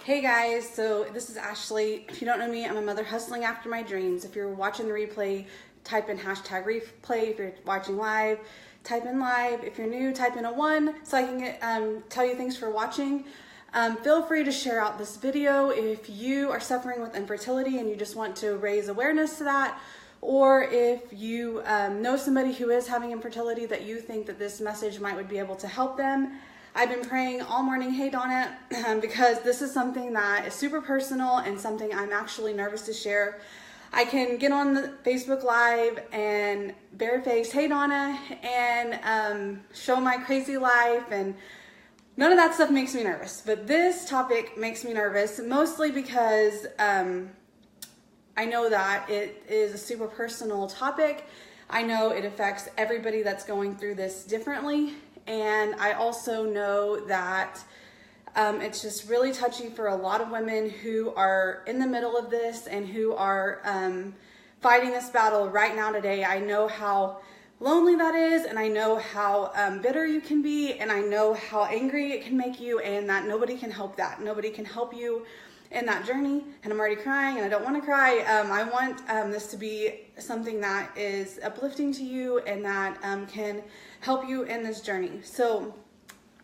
Hey guys, so this is Ashley. If you don't know me, I'm a mother hustling after my dreams. If you're watching the replay, type in hashtag replay. If you're watching live, type in live. If you're new, type in a 1 so I can tell you thanks for watching. Feel free to share out this video if you are suffering with infertility and you just want to raise awareness to that, or if you know somebody who is having infertility that you think that this message would be able to help them. I've been praying all morning, hey Donna, because this is something that is super personal and something I'm actually nervous to share. I can get on the Facebook Live and bare-faced, hey Donna, and show my crazy life, and none of that stuff makes me nervous. But this topic makes me nervous, mostly because I know that it is a super personal topic. I know it affects everybody that's going through this differently. And I also know that it's just really touchy for a lot of women who are in the middle of this and who are fighting this battle right now today. I know how lonely that is, and I know how bitter you can be, and I know how angry it can make you, and that nobody can help that. Nobody can help you in that journey. And I'm already crying, and I don't want to cry. I want this to be something that is uplifting to you and that can help you in this journey. So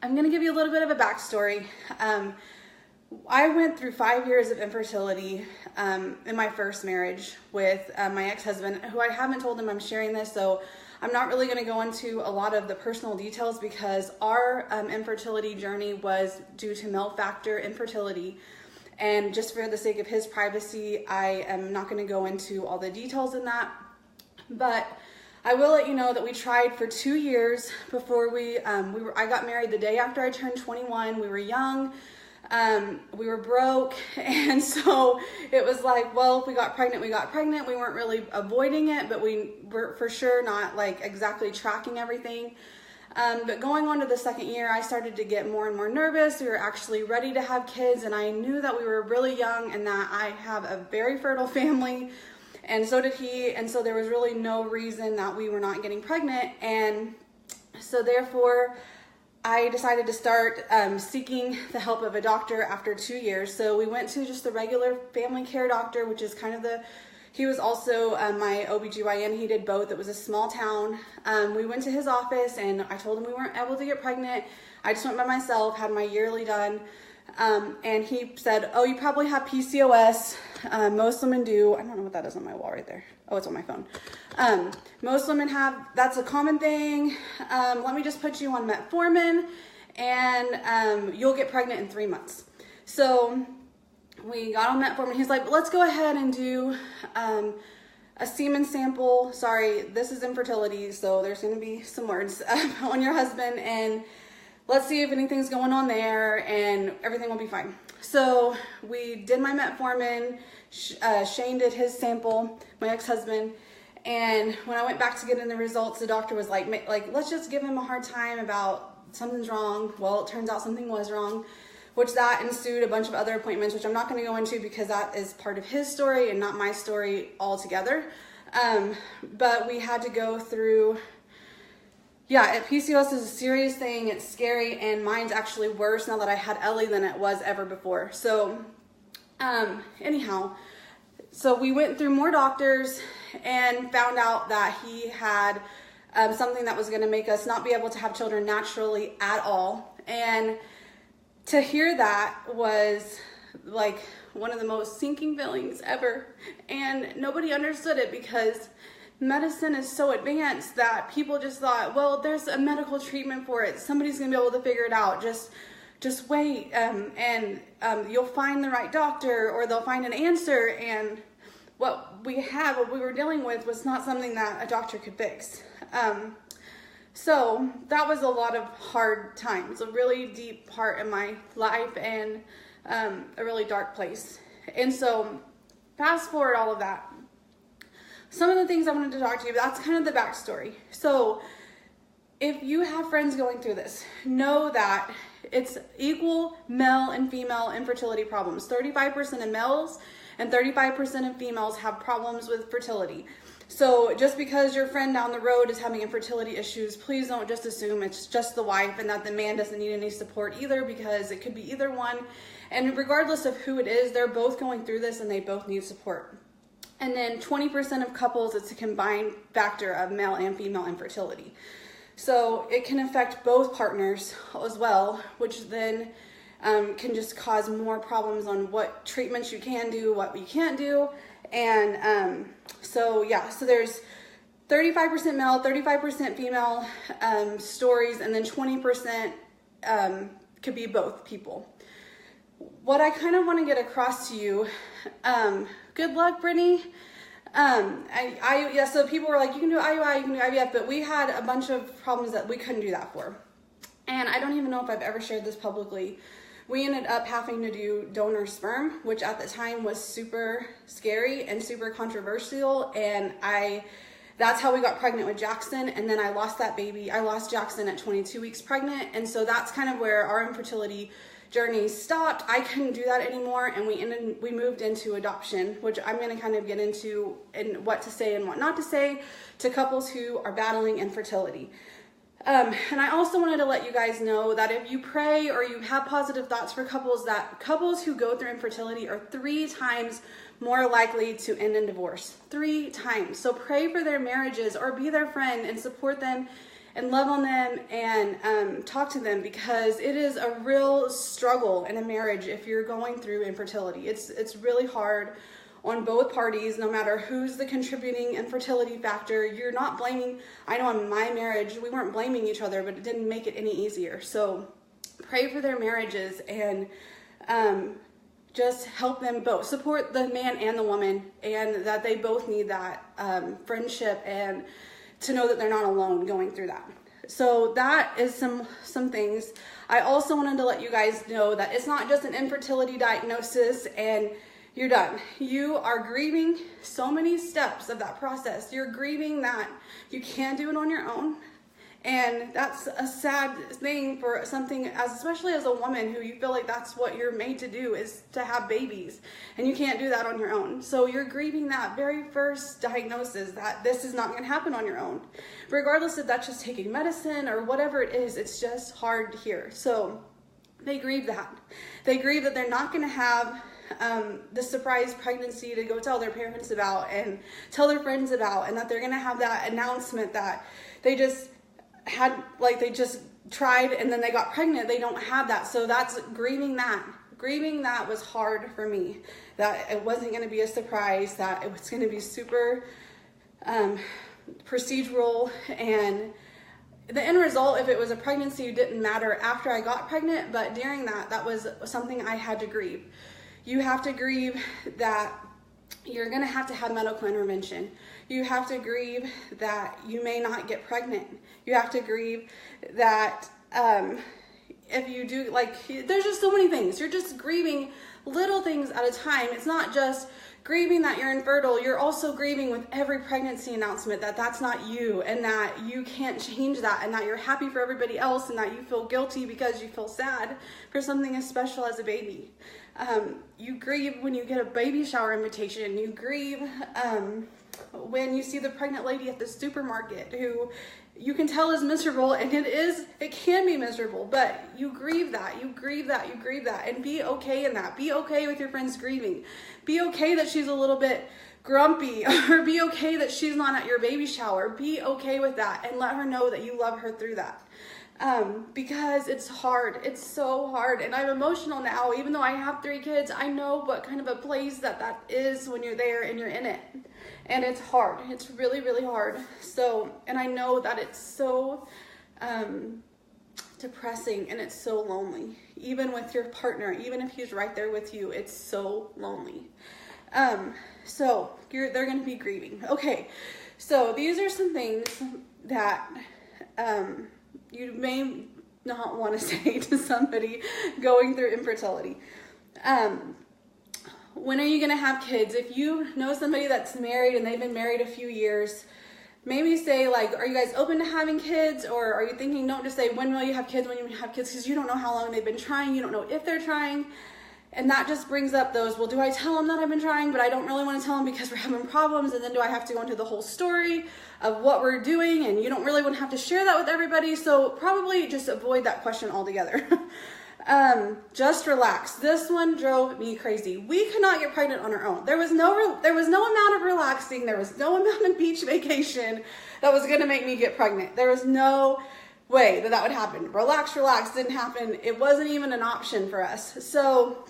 I'm going to give you a little bit of a backstory. I went through 5 years of infertility in my first marriage with my ex-husband, who I haven't told him I'm sharing this, so I'm not really going to go into a lot of the personal details because our infertility journey was due to male factor infertility. And just for the sake of his privacy, I am not going to go into all the details in that. But I will let you know that we tried for 2 years before I got married the day after I turned 21. We were young, we were broke, and so it was like, well, if we got pregnant, we got pregnant. We weren't really avoiding it, but we were for sure not like exactly tracking everything. But going on to the second year, I started to get more and more nervous. We were actually ready to have kids, and I knew that we were really young and that I have a very fertile family, and so did he, and so there was really no reason that we were not getting pregnant. And so therefore, I decided to start seeking the help of a doctor after 2 years. So we went to just the regular family care doctor, which is kind of he was also my OBGYN. He did both. It was a small town. We went to his office and I told him we weren't able to get pregnant. I just went by myself, had my yearly done. And he said, oh, you probably have PCOS. Most women do. I don't know what that is on my wall right there. Oh, it's on my phone. Most women have, that's a common thing. Let me just put you on metformin and you'll get pregnant in 3 months. So we got on metformin. He's like, let's go ahead and do a semen sample. Sorry, this is infertility, so there's going to be some words on your husband, and let's see if anything's going on there, and everything will be fine. So we did my metformin. Shane did his sample, my ex-husband, and when I went back to get in the results, the doctor was like, let's just give him a hard time about something's wrong. Well, it turns out something was wrong, which that ensued a bunch of other appointments, which I'm not going to go into because that is part of his story and not my story altogether. But we had to go through, PCOS is a serious thing. It's scary, and mine's actually worse now that I had Ellie than it was ever before. So anyhow, so we went through more doctors and found out that he had something that was going to make us not be able to have children naturally at all. And to hear that was like one of the most sinking feelings ever, and nobody understood it because medicine is so advanced that people just thought, well, there's a medical treatment for it. Somebody's gonna be able to figure it out. Just wait, and you'll find the right doctor, or they'll find an answer. And what we were dealing with was not something that a doctor could fix. So that was a lot of hard times, a really deep part in my life, and a really dark place. And so fast forward all of that. Some of the things I wanted to talk to you about, that's kind of the backstory. So if you have friends going through this, know that it's equal male and female infertility problems. 35% of males and 35% of females have problems with fertility. So just because your friend down the road is having infertility issues, please don't just assume it's just the wife and that the man doesn't need any support either, because it could be either one. And regardless of who it is, they're both going through this and they both need support. And then 20% of couples, it's a combined factor of male and female infertility. So it can affect both partners as well, which then can just cause more problems on what treatments you can do, what you can't do. And so there's 35% male, 35% female stories, and then 20% could be both people. What I kind of want to get across to you, good luck, Brittany. So people were like, you can do IUI, you can do IVF, but we had a bunch of problems that we couldn't do that for. And I don't even know if I've ever shared this publicly. We ended up having to do donor sperm, which at the time was super scary and super controversial. And that's how we got pregnant with Jackson. And then I lost that baby. I lost Jackson at 22 weeks pregnant. And so that's kind of where our infertility journey stopped. I couldn't do that anymore, and we moved into adoption, which I'm going to kind of get into and what to say and what not to say to couples who are battling infertility. And I also wanted to let you guys know that if you pray or you have positive thoughts for couples, that couples who go through infertility are 3 times more likely to end in divorce. 3 times. So pray for their marriages or be their friend and support them and love on them and talk to them, because it is a real struggle in a marriage if you're going through infertility. It's really hard on both parties, no matter who's the contributing infertility factor. You're not blaming. I know in my marriage, we weren't blaming each other, but it didn't make it any easier. So pray for their marriages and just help them both. Support the man and the woman, and that they both need that friendship and to know that they're not alone going through that. So that is some things. I also wanted to let you guys know that it's not just an infertility diagnosis and you're done. You are grieving so many steps of that process. You're grieving that you can't do it on your own. And that's a sad thing for something, especially as a woman who you feel like that's what you're made to do, is to have babies. And you can't do that on your own. So you're grieving that very first diagnosis that this is not going to happen on your own. Regardless if that's just taking medicine or whatever it is, it's just hard to hear. So they grieve that. They grieve that they're not going to have the surprise pregnancy to go tell their parents about and tell their friends about, and that they're going to have that announcement that they just had, like they just tried and then they got pregnant. They don't have that. So that's grieving that. Grieving that was hard for me, that it wasn't going to be a surprise, that it was going to be super procedural, and the end result, if it was a pregnancy, didn't matter after I got pregnant, but during that was something I had to grieve. You have to grieve that you're going to have medical intervention. You have to grieve that you may not get pregnant. You have to grieve that if you do, there's just so many things. You're just grieving little things at a time. It's not just grieving that you're infertile. You're also grieving with every pregnancy announcement that that's not you, and that you can't change that, and that you're happy for everybody else, and that you feel guilty because you feel sad for something as special as a baby. You grieve when you get a baby shower invitation. You grieve when you see the pregnant lady at the supermarket who you can tell is miserable, and it can be miserable, but you grieve that, and be okay in that. Be okay with your friends grieving. Be okay that she's a little bit grumpy, or be okay that she's not at your baby shower. Be okay with that, and let her know that you love her through that. Because it's hard. It's so hard. And I'm emotional now. Even though I have 3 kids, I know what kind of a place that is when you're there and you're in it. And it's hard. It's really, really hard. So, and I know that it's so depressing, and it's so lonely. Even with your partner, even if he's right there with you, it's so lonely. So they're going to be grieving. Okay. So these are some things that, you may not want to say to somebody going through infertility. When are you going to have kids? If you know somebody that's married and they've been married a few years, maybe say, are you guys open to having kids? Or are you thinking, don't just say, when will you have kids, when you have kids? Because you don't know how long they've been trying. You don't know if they're trying. And that just brings up those, well, do I tell them that I've been trying, but I don't really want to tell them because we're having problems? And then do I have to go into the whole story of what we're doing? And you don't really want to have to share that with everybody. So probably just avoid that question altogether. Just relax. This one drove me crazy. We could not get pregnant on our own. There was no amount of relaxing. There was no amount of beach vacation that was going to make me get pregnant. There was no way that would happen. Relax didn't happen. It wasn't even an option for us. So,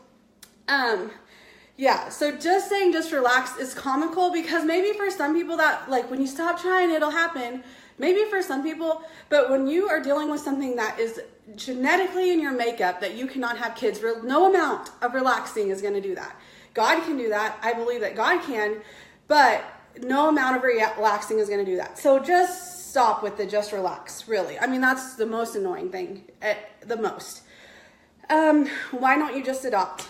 yeah, so just saying just relax is comical because maybe for some people that, like, when you stop trying, it'll happen. Maybe for some people, but when you are dealing with something that is genetically in your makeup that you cannot have kids, no amount of relaxing is going to do that. God can do that. I believe that God can, but no amount of relaxing is going to do that. So just stop with the just relax, really. I mean, that's the most annoying thing, the most. Why don't you just adopt?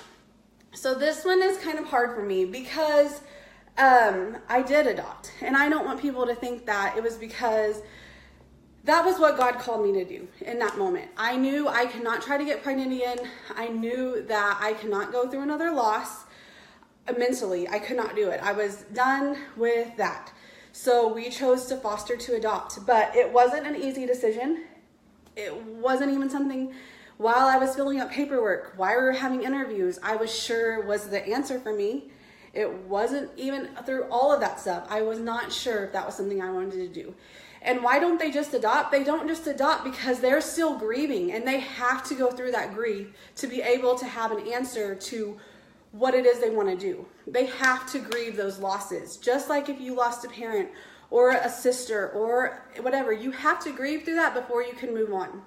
So this one is kind of hard for me because I did adopt, and I don't want people to think that it was because that was what God called me to do in that moment. I knew I could not try to get pregnant again. I knew that I could not go through another loss mentally. I could not do it. I was done with that. So we chose to foster to adopt, but it wasn't an easy decision. It wasn't even something, while I was filling out paperwork, while we were having interviews, I was sure was the answer for me. It wasn't even through all of that stuff. I was not sure if that was something I wanted to do. And why don't they just adopt? They don't just adopt because they're still grieving, and they have to go through that grief to be able to have an answer to what it is they want to do. They have to grieve those losses. Just like if you lost a parent or a sister or whatever, you have to grieve through that before you can move on.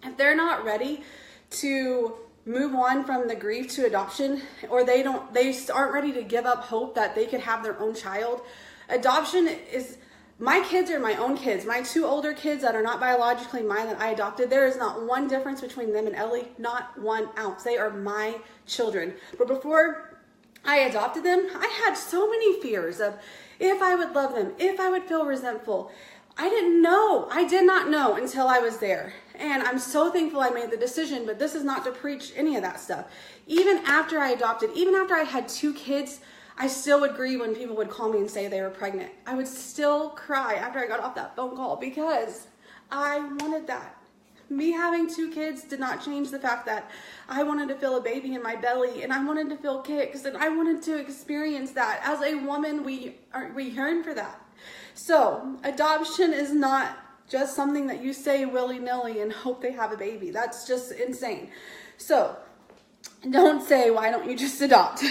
If they're not ready to move on from the grief to adoption, or they aren't ready to give up hope that they could have their own child, adoption is, my kids are my own kids. My two older kids that are not biologically mine that I adopted, there is not one difference between them and Ellie, not 1 ounce. They are my children. But before I adopted them, I had so many fears of if I would love them, if I would feel resentful. I didn't know. I did not know until I was there. And I'm so thankful I made the decision, but this is not to preach any of that stuff. Even after I adopted, even after I had 2 kids, I still would grieve when people would call me and say they were pregnant. I would still cry after I got off that phone call because I wanted that. Me having 2 kids did not change the fact that I wanted to feel a baby in my belly, and I wanted to feel kicks, and I wanted to experience that. As a woman, we yearn for that. So adoption is not just something that you say willy-nilly and hope they have a baby. That's just insane. So don't say, why don't you just adopt?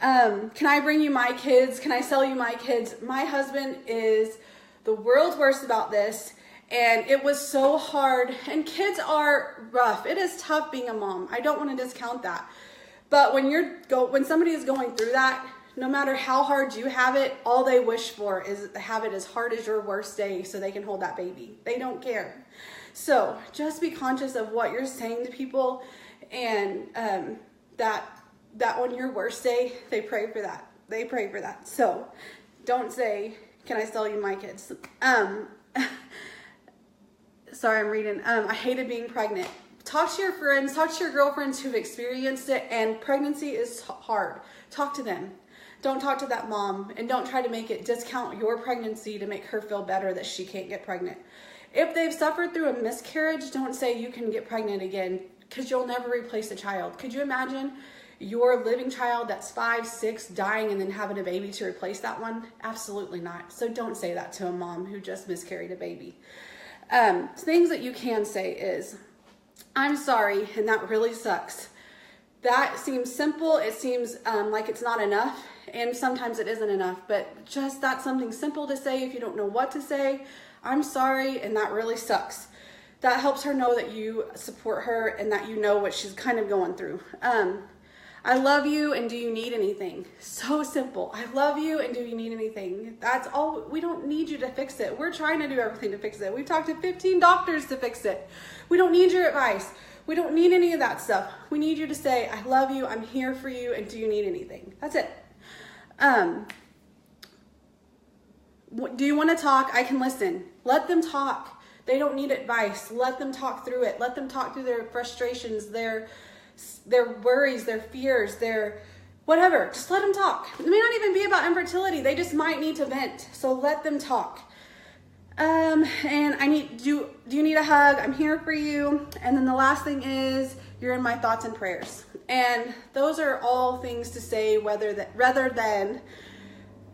Can I bring you my kids? Can I sell you my kids? My husband is the world's worst about this, and it was so hard. And kids are rough. It is tough being a mom. I don't want to discount that. But when somebody is going through that, no matter how hard you have it, all they wish for is to have it as hard as your worst day so they can hold that baby. They don't care. So just be conscious of what you're saying to people, and that on your worst day, they pray for that. They pray for that. So don't say, can I sell you my kids? Sorry, I'm reading. I hated being pregnant. Talk to your friends, talk to your girlfriends who've experienced it, and pregnancy is hard. Talk to them. Don't talk to that mom, and don't try to make it discount your pregnancy to make her feel better that she can't get pregnant. If they've suffered through a miscarriage, don't say you can get pregnant again, because you'll never replace a child. Could you imagine your living child that's 5, 6 dying and then having a baby to replace that one? Absolutely not. So don't say that to a mom who just miscarried a baby. Things that you can say is, I'm sorry, and that really sucks. That seems simple. It seems like it's not enough, and sometimes it isn't enough, but just that's something simple to say if you don't know what to say. I'm sorry, and that really sucks. That helps her know that you support her and that you know what she's kind of going through. I love you, and do you need anything? So simple. I love you, and do you need anything? That's all. We don't need you to fix it. We're trying to do everything to fix it. We've talked to 15 doctors to fix it. We don't need your advice. We don't need any of that stuff. We need you to say, I love you, I'm here for you, and do you need anything? That's it. Do you want to talk? I can listen. Let them talk. They don't need advice. Let them talk through it. Let them talk through their frustrations, their their worries, their fears, their whatever. Just let them talk. It may not even be about infertility. They just might need to vent. So let them talk. And do you need a hug? I'm here for you. And then the last thing is, you're in my thoughts and prayers. And those are all things to say rather than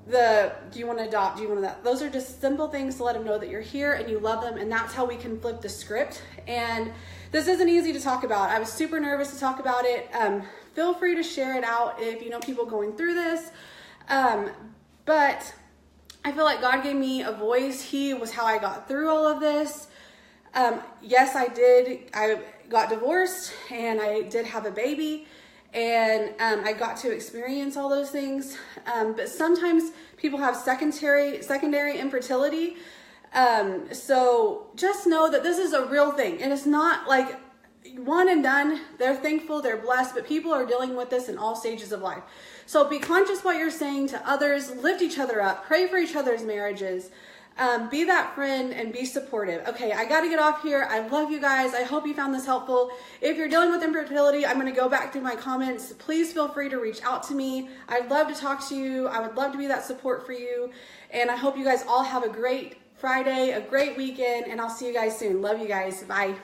do you want to adopt? Do you want to that? Those are just simple things to let them know that you're here and you love them. And that's how we can flip the script. And this isn't easy to talk about. I was super nervous to talk about it. Feel free to share it out if you know people going through this. But I feel like God gave me a voice. He was how I got through all of this. Yes, I did. I got divorced and I did have a baby, and I got to experience all those things. But sometimes people have secondary infertility. So just know that this is a real thing, and it's not like one and done. They're thankful, they're blessed, but people are dealing with this in all stages of life. So be conscious what you're saying to others, lift each other up, pray for each other's marriages, be that friend and be supportive. Okay, I got to get off here. I love you guys. I hope you found this helpful. If you're dealing with infertility, I'm going to go back through my comments. Please feel free to reach out to me. I'd love to talk to you. I would love to be that support for you. And I hope you guys all have a great Friday, a great weekend, and I'll see you guys soon. Love you guys. Bye.